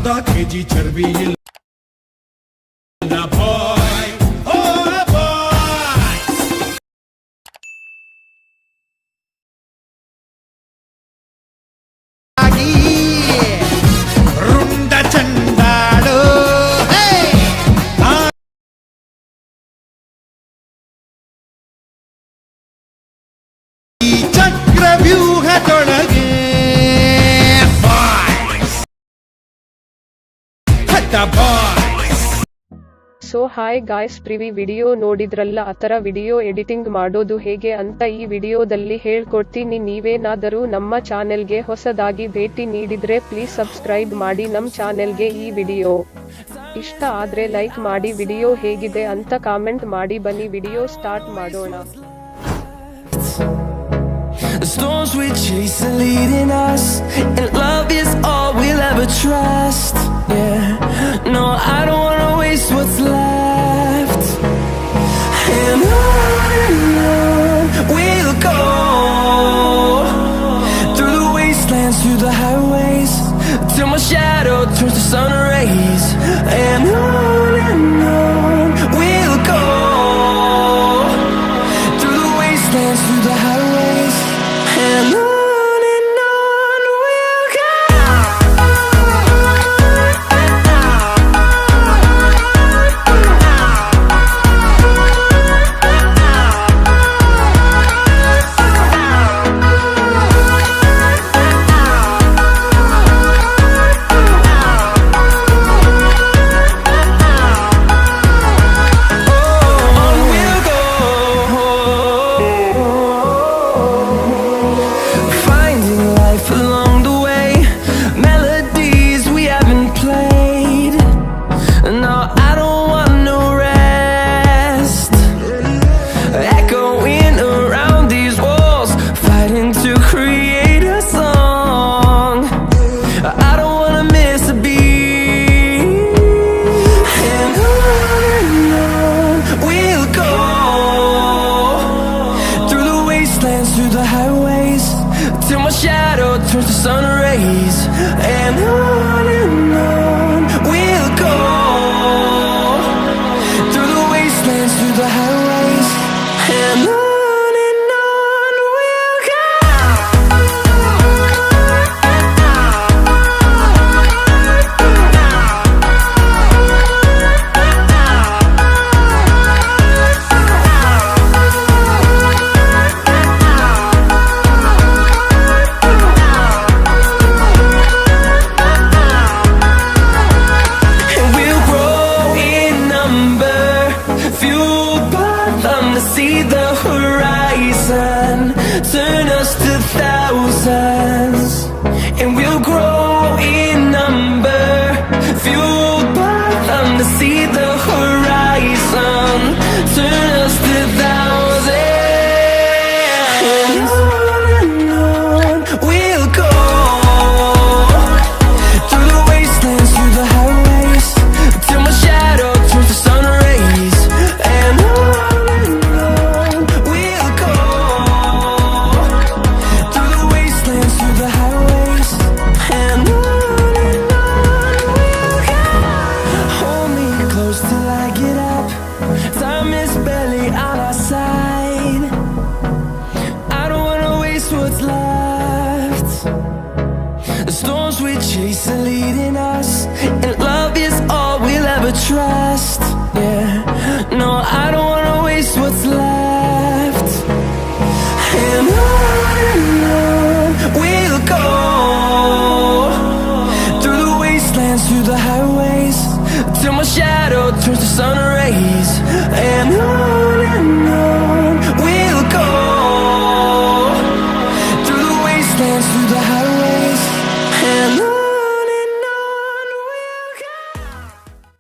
ಅರ್ಧ ಕೆಜಿ ಚರ್ಬಿ ಇಲ್ಲ ಬಾಯ್ ಓ ಬಾಯ್ ರುಂಡ ಚಂಡಾಡು ಈ ಚಕ್ರವ್ಯೂಹದೊಳಗೆ ಸೊ ಹಾಯ್ ಗಾಯ್ಸ್, ಪ್ರಿವಿ ವಿಡಿಯೋ ನೋಡಿದ್ರಲ್ಲ, ಆತರ ವಿಡಿಯೋ ಎಡಿಟಿಂಗ್ ಮಾಡೋದು ಹೇಗೆ ಅಂತ ಈ ವಿಡಿಯೋದಲ್ಲಿ ಹೇಳ್ಕೊಡ್ತೀನಿ. ನೀವೇನಾದರೂ ನಮ್ಮ ಚಾನೆಲ್ಗೆ ಹೊಸದಾಗಿ ಭೇಟಿ ನೀಡಿದ್ರೆ ಪ್ಲೀಸ್ ಸಬ್ಸ್ಕ್ರೈಬ್ ಮಾಡಿ ನಮ್ ಚಾನೆಲ್ಗೆ. ಈ ವಿಡಿಯೋ ಇಷ್ಟ ಆದ್ರೆ ಲೈಕ್ ಮಾಡಿ, ವಿಡಿಯೋ ಹೇಗಿದೆ ಅಂತ ಕಾಮೆಂಟ್ ಮಾಡಿ. ಬನ್ನಿ ವಿಡಿಯೋ ಸ್ಟಾರ್ಟ್ ಮಾಡೋಣ. The storms we chase are leading us, and love is all we'll ever trust. Yeah, no, I don't wanna waste what's left. And on we'll go, through the wastelands, through the highways, till my shadow turns to sun rays. And on we'll go, through the wastelands, through the highways. And on we'll go. Through the highways, till my shadow turns to sun rays. And on we'll go, through the wastelands, through the highways. And on we'll go. See the horizon turn